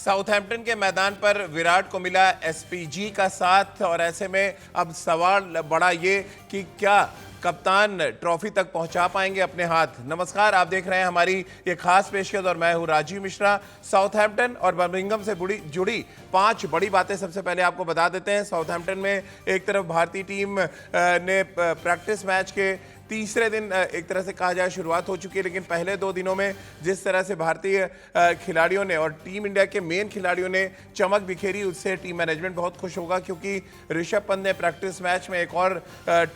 Southampton के मैदान पर विराट को मिला एसपीजी का साथ और ऐसे में अब सवाल बड़ा ये कि क्या कप्तान ट्रॉफी तक पहुंचा पाएंगे अपने हाथ। नमस्कार, आप देख रहे हैं हमारी ये खास पेशकश और मैं हूं राजीव मिश्रा। साउथहैम्पटन और बर्मिंघम से जुड़ी 5 बड़ी बातें सबसे पहले आपको बता देते हैं। साउथहैम्पटन में एक तरफ भारतीय टीम ने प्रैक्टिस मैच के तीसरे दिन एक तरह से कहा जाए शुरुआत हो चुकी है, लेकिन पहले 2 दिनों में जिस तरह से भारतीय खिलाड़ियों ने और टीम इंडिया के मेन खिलाड़ियों ने चमक बिखेरी, उससे टीम मैनेजमेंट बहुत खुश होगा, क्योंकि ऋषभ पंत ने प्रैक्टिस मैच में एक और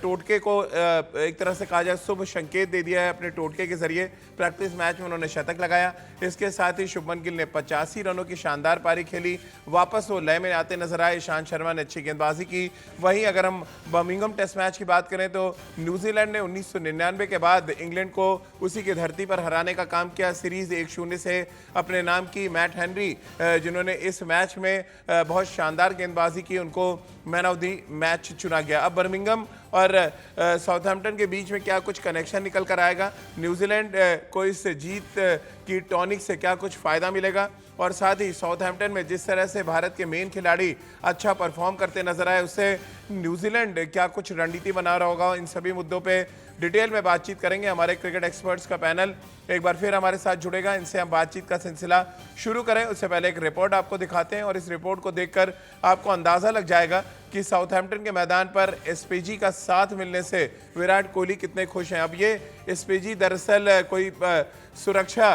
टोटके को एक तरह से कहा जाए शुभ संकेत दे दिया है। अपने टोटके के जरिए प्रैक्टिस मैच में उन्होंने शतक लगाया। इसके साथ ही शुभमन गिल ने 85 रनों की शानदार पारी खेली, वापस वो लय में आते नजर आए। ईशांत शर्मा ने अच्छी गेंदबाजी की। वहीं अगर हम बर्मिंघम टेस्ट मैच की बात करें तो न्यूजीलैंड ने 1999 के बाद इंग्लैंड को उसी की धरती पर हराने का काम किया। सीरीज 1-0 से अपने नाम की। मैट हेनरी जिन्होंने इस मैच में बहुत शानदार गेंदबाजी की, उनको मैन ऑफ द मैच चुना गया। अब बर्मिंघम और साउथहैम्पटन के बीच में क्या कुछ कनेक्शन निकल कर आएगा, न्यूजीलैंड को इस जीत की टॉनिक से क्या कुछ फायदा मिलेगा, और साथ ही साउथहैम्पटन में जिस तरह से भारत के मेन खिलाड़ी अच्छा परफॉर्म करते नजर आए, उससे न्यूजीलैंड क्या कुछ रणनीति बना रहा होगा, इन सभी मुद्दों पे डिटेल में बातचीत करेंगे। हमारे क्रिकेट एक्सपर्ट्स का पैनल एक बार फिर हमारे साथ जुड़ेगा, इनसे हम बातचीत का सिलसिला शुरू करें। उससे पहले एक रिपोर्ट आपको दिखाते हैं और इस रिपोर्ट को देखकर आपको अंदाजा लग जाएगा कि साउथहैम्पटन के मैदान पर एसपीजी का साथ मिलने से विराट कोहली कितने खुश हैं। अब ये एसपीजी दरअसल कोई सुरक्षा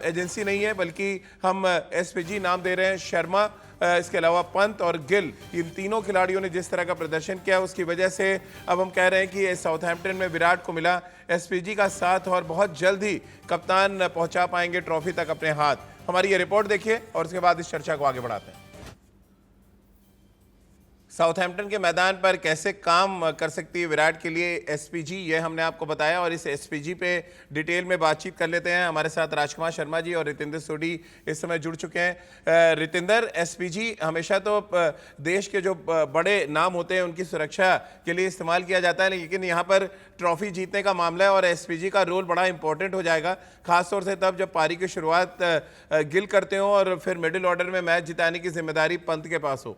एजेंसी नहीं है, बल्कि हम एसपीजी नाम दे रहे हैं शर्मा, इसके अलावा पंत और गिल, इन तीनों खिलाड़ियों ने जिस तरह का प्रदर्शन किया उसकी वजह से अब हम कह रहे हैं कि साउथहैम्पटन में विराट को मिला एसपीजी का साथ और बहुत जल्द ही कप्तान पहुंचा पाएंगे ट्रॉफी तक अपने हाथ। हमारी ये रिपोर्ट देखिए और उसके बाद इस चर्चा को आगे बढ़ाते हैं। साउथहैम्पटन के मैदान पर कैसे काम कर सकती है विराट के लिए एसपीजी, ये हमने आपको बताया और इस एसपीजी पे डिटेल में बातचीत कर लेते हैं। हमारे साथ राजकुमार शर्मा जी और रितेंद्र सोडी इस समय जुड़ चुके हैं। रितेंद्र, एसपीजी हमेशा तो देश के जो बड़े नाम होते हैं उनकी सुरक्षा के लिए इस्तेमाल किया जाता है, लेकिन यहाँ पर ट्रॉफी जीतने का मामला है और एसपीजी का रोल बड़ा इंपॉर्टेंट हो जाएगा, खासतौर से तब जब पारी की शुरुआत गिल करते हो और फिर मिडिल ऑर्डर में मैच जिताने की जिम्मेदारी पंत के पास हो।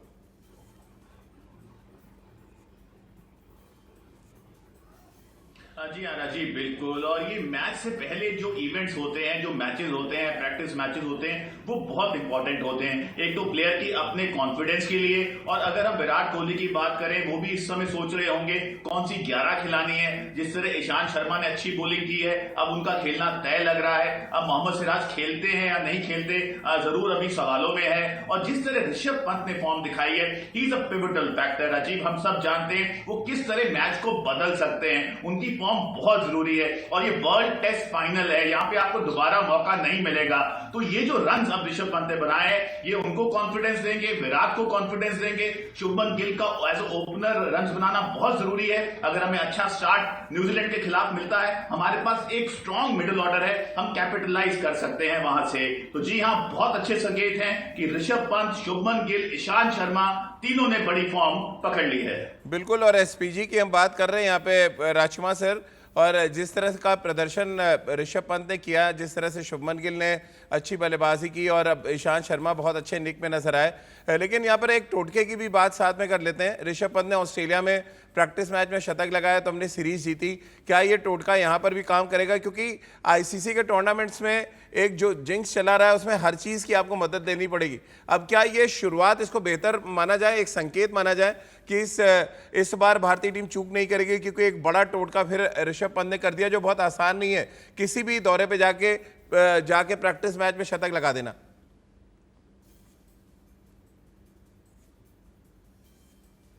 जी हाँ राजीव, बिल्कुल। और ये मैच से पहले जो इवेंट्स होते हैं, जो मैचेस होते हैं, प्रैक्टिस मैचेस होते हैं, वो बहुत इंपॉर्टेंट होते हैं। एक तो प्लेयर की अपने कॉन्फिडेंस के लिए, और अगर हम विराट कोहली की बात करें, वो भी इस समय सोच रहे होंगे कौन सी 11 खिलानी है। जिस तरह ईशांत शर्मा ने अच्छी बॉलिंग की है, अब उनका खेलना तय लग रहा है। अब मोहम्मद सिराज खेलते हैं या नहीं खेलते, जरूर अभी सवालों में है। और जिस तरह ऋषभ पंत ने फॉर्म दिखाई है, he is a pivotal factor. Rajiv, हम सब जानते हैं वो किस तरह मैच को बदल सकते हैं, उनकी फॉर्म बहुत जरूरी है। और ये वर्ल्ड टेस्ट फाइनल है, यहाँ पे आपको दोबारा मौका नहीं मिलेगा। तो ये जो रन्स अब ऋषभ पंत ने बनाए हैं, ये उनको कॉन्फिडेंस देंगे, विराट को कॉन्फिडेंस देंगे। शुभमन गिल का एज ए ओपनर रन्स बनाना बहुत जरूरी है। अगर हमें अच्छा स्टार्ट न्यूजीलैंड के खिलाफ मिलता है, हमारे पास एक स्ट्रॉन्ग मिडिल ऑर्डर है, हम कैपिटलाइज कर सकते हैं वहां से। तो जी हाँ, बहुत अच्छे संकेत हैं कि ऋषभ पंत, शुभमन गिल, ईशांत शर्मा, तीनों ने बड़ी फॉर्म पकड़ ली है। बिल्कुल, और एसपीजी की हम बात कर रहे हैं यहाँ पे राजकुमार सर, और जिस तरह का प्रदर्शन ऋषभ पंत ने किया, जिस तरह से शुभमन गिल ने अच्छी बल्लेबाजी की और अब ईशांत शर्मा बहुत अच्छे निक में नजर आए, लेकिन यहाँ पर एक टोटके की भी बात साथ में कर लेते हैं। ऋषभ पंत ने ऑस्ट्रेलिया में प्रैक्टिस मैच में शतक लगाया तो हमने सीरीज जीती, क्या ये टोटका यहाँ पर भी काम करेगा? क्योंकि आईसीसी के टूर्नामेंट्स में एक जो जिंक्स चला रहा है उसमें हर चीज़ की आपको मदद देनी पड़ेगी। अब क्या ये शुरुआत, इसको बेहतर माना जाए, एक संकेत माना जाए कि इस बार भारतीय टीम चूक नहीं करेगी, क्योंकि एक बड़ा टोटका फिर ऋषभ पंत ने कर दिया, जो बहुत आसान नहीं है किसी भी दौरे पे जाके प्रैक्टिस मैच में शतक लगा देना।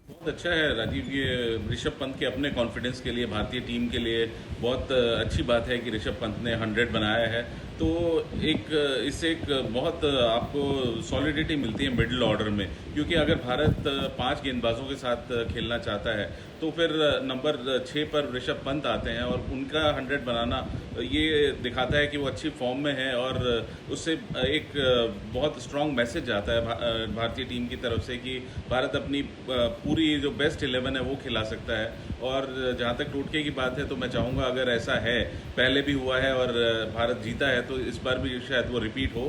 बहुत अच्छा है राजीव, ये ऋषभ पंत के अपने कॉन्फिडेंस के लिए, भारतीय टीम के लिए बहुत अच्छी बात है कि ऋषभ पंत ने 100 बनाया है। तो इससे एक बहुत आपको सॉलिडिटी मिलती है मिडिल ऑर्डर में, क्योंकि अगर भारत 5 गेंदबाजों के साथ खेलना चाहता है तो फिर नंबर 6 पर ऋषभ पंत आते हैं और उनका 100 बनाना ये दिखाता है कि वो अच्छी फॉर्म में है, और उससे एक बहुत स्ट्रांग मैसेज आता है भारतीय टीम की तरफ से कि भारत अपनी पूरी जो बेस्ट 11 है वो खिला सकता है। और जहाँ तक टोटके की बात है तो मैं चाहूँगा अगर ऐसा है, पहले भी हुआ है और भारत जीता है, तो इस बार भी शायद वो रिपीट हो।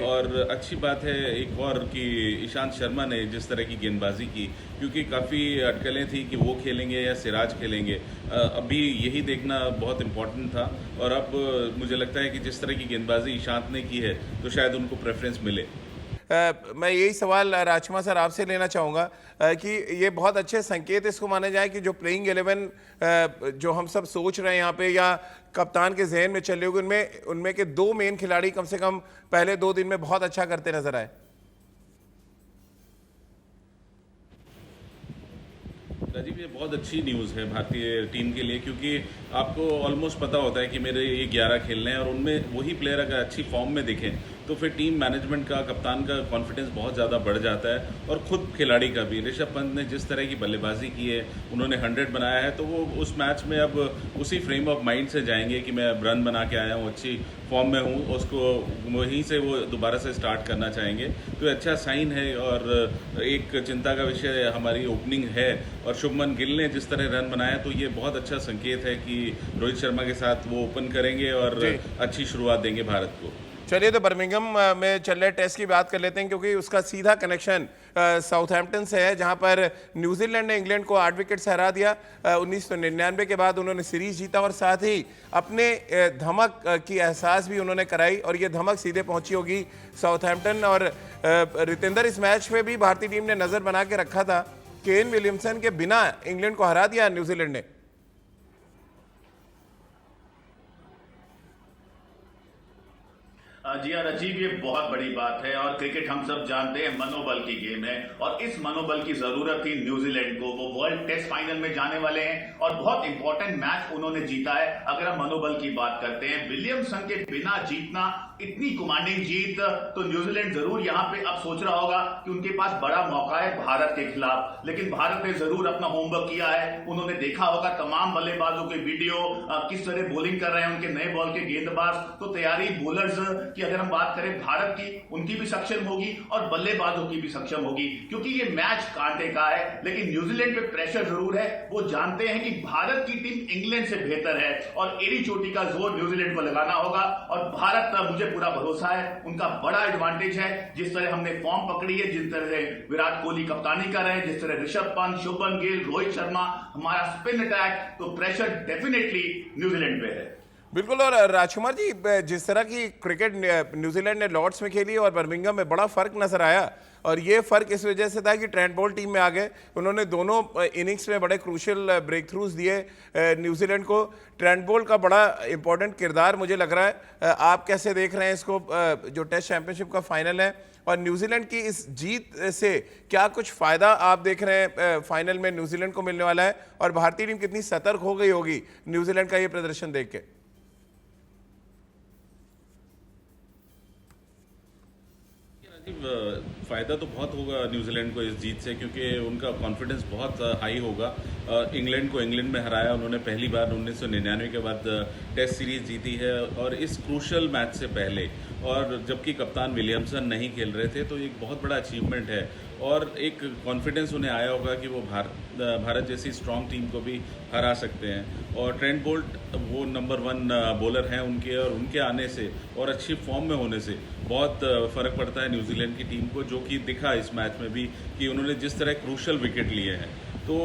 और अच्छी बात है एक और कि ईशांत शर्मा ने जिस तरह की गेंदबाजी की, क्योंकि काफ़ी अटकलें थी कि वो खेलेंगे या सिराज खेलेंगे, अभी यही देखना बहुत इम्पोर्टेंट था। और अब मुझे लगता है कि जिस तरह की गेंदबाजी ईशांत ने की है तो शायद उनको प्रेफरेंस मिले। मैं यही सवाल राजकुमार सर आपसे लेना चाहूँगा कि ये बहुत अच्छे संकेत इसको माने जाए कि जो प्लेइंग 11 जो हम सब सोच रहे हैं यहाँ पे या कप्तान के जहन में चले होंगे, उनमें के 2 मेन खिलाड़ी कम से कम पहले 2 दिन में बहुत अच्छा करते नजर आए। राजीव, ये बहुत अच्छी न्यूज़ है भारतीय टीम के लिए, क्योंकि आपको ऑलमोस्ट पता होता है कि मेरे ये 11 खेलने हैं और उनमें वही प्लेयर अगर अच्छी फॉर्म में दिखें तो फिर टीम मैनेजमेंट का, कप्तान का कॉन्फिडेंस बहुत ज़्यादा बढ़ जाता है और खुद खिलाड़ी का भी। ऋषभ पंत ने जिस तरह की बल्लेबाजी की है, उन्होंने 100 बनाया है, तो वो उस मैच में अब उसी फ्रेम ऑफ माइंड से जाएंगे कि मैं अब रन बना के आया हूँ, अच्छी फॉर्म में हूँ, उसको वहीं से वो दोबारा से स्टार्ट करना चाहेंगे। तो अच्छा साइन है। और एक चिंता का विषय हमारी ओपनिंग है और शुभमन गिल ने जिस तरह रन बनाया तो ये बहुत अच्छा संकेत है कि रोहित शर्मा के साथ वो ओपन करेंगे और अच्छी शुरुआत देंगे भारत को। चलिए तो बर्मिंघम में चल रहे टेस्ट की बात कर लेते हैं, क्योंकि उसका सीधा कनेक्शन साउथहैम्पटन से है, जहां पर न्यूजीलैंड ने इंग्लैंड को 8 विकेट से हरा दिया। 1999 के बाद उन्होंने सीरीज जीता और साथ ही अपने धमक की एहसास भी उन्होंने कराई, और ये धमक सीधे पहुंची होगी साउथहैम्पटन। और रितेंद्र, इस मैच में भी भारतीय टीम ने नजर बना के रखा था, केन विलियमसन के बिना इंग्लैंड को हरा दिया न्यूजीलैंड ने। जी हाँ राजीव, ये बहुत बड़ी बात है और क्रिकेट हम सब जानते हैं मनोबल की गेम है और इस मनोबल की जरूरत थी न्यूजीलैंड को। वो वर्ल्ड टेस्ट फाइनल में जाने वाले हैं और बहुत इंपॉर्टेंट मैच उन्होंने जीता है। अगर हम मनोबल की बात करते हैं, विलियमसन के बिना जीतना, इतनी कमांडिंग जीत, तो न्यूजीलैंड जरूर यहाँ पे अब सोच रहा होगा कि उनके पास बड़ा मौका है भारत के खिलाफ। लेकिन भारत ने जरूर अपना होमवर्क किया है। उन्होंने देखा होगा तमाम बल्लेबाजों के वीडियो, किस तरह बॉलिंग कर रहे हैं उनके नए बॉल के गेंदबाज। तो तैयारी बॉलर्स की अगर हम बात करें भारत की, उनकी भी सक्षम होगी और बल्लेबाजों की भी सक्षम होगी, क्योंकि ये मैच कांटे का है। लेकिन न्यूजीलैंड पे प्रेशर जरूर है। वो जानते हैं कि भारत की टीम इंग्लैंड से बेहतर है और एड़ी चोटी का जोर न्यूजीलैंड को लगाना होगा। और भारत, मुझे पूरा भरोसा है, उनका बड़ा एडवांटेज है। जिस तरह हमने फॉर्म पकड़ी है, जिस तरह से विराट कोहली कप्तानी कर रहे हैं, जिस तरह ऋषभ पंत, शुभमन गिल, रोहित शर्मा, हमारा स्पिन अटैक, तो प्रेशर डेफिनेटली न्यूजीलैंड पे है। बिल्कुल। और राजकुमार जी, जिस तरह की क्रिकेट न्यूजीलैंड ने लॉर्ड्स में खेली और बर्मिंघम में, बड़ा फर्क नजर आया। और ये फर्क इस वजह से था कि ट्रेंट बोल्ट टीम में आ गए। उन्होंने दोनों इनिंग्स में बड़े क्रूशियल ब्रेक थ्रूज दिए न्यूजीलैंड को। ट्रेंट बोल्ट का बड़ा इंपॉर्टेंट किरदार मुझे लग रहा है। आप कैसे देख रहे हैं इसको, जो टेस्ट चैंपियनशिप का फाइनल है, और न्यूजीलैंड की इस जीत से क्या कुछ फायदा आप देख रहे हैं फाइनल में न्यूजीलैंड को मिलने वाला है, और भारतीय टीम कितनी सतर्क हो गई होगी न्यूजीलैंड का ये प्रदर्शन देख के? फ़ायदा तो बहुत होगा न्यूजीलैंड को इस जीत से, क्योंकि उनका कॉन्फिडेंस बहुत हाई होगा। इंग्लैंड को इंग्लैंड में हराया उन्होंने पहली बार 1999 के बाद टेस्ट सीरीज जीती है, और इस क्रूशल मैच से पहले, और जबकि कप्तान विलियमसन नहीं खेल रहे थे, तो एक बहुत बड़ा अचीवमेंट है। और एक कॉन्फिडेंस उन्हें आया होगा कि वो भारत जैसी स्ट्रॉन्ग टीम को भी हरा सकते हैं। और ट्रेंट बोल्ट वो नंबर 1 बॉलर हैं उनके, और उनके आने से और अच्छी फॉर्म में होने से बहुत फ़र्क पड़ता है न्यूजीलैंड की टीम को, जो कि दिखा इस मैच में भी कि उन्होंने जिस तरह क्रूशल विकेट लिए हैं। तो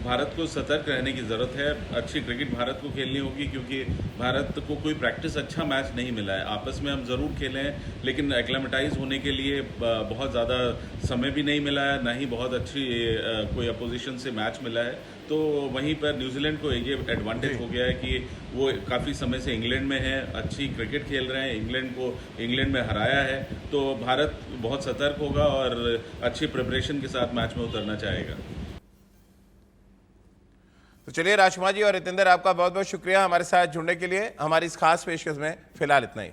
भारत को सतर्क रहने की ज़रूरत है। अच्छी क्रिकेट भारत को खेलनी होगी, क्योंकि भारत को कोई प्रैक्टिस अच्छा मैच नहीं मिला है। आपस में हम ज़रूर खेले हैं, लेकिन एक्लेमेटाइज होने के लिए बहुत ज़्यादा समय भी नहीं मिला है, ना ही बहुत अच्छी कोई अपोजिशन से मैच मिला है। तो वहीं पर न्यूजीलैंड को ये एडवांटेज हो गया है कि वो काफ़ी समय से इंग्लैंड में है, अच्छी क्रिकेट खेल रहे हैं, इंग्लैंड को इंग्लैंड में हराया है। तो भारत बहुत सतर्क होगा और अच्छी प्रिपरेशन के साथ मैच में उतरना चाहेगा। तो चलिए राजकुमार जी और रितेंद्र, आपका बहुत बहुत शुक्रिया हमारे साथ जुड़ने के लिए। हमारी इस खास पेशकश में फिलहाल इतना ही।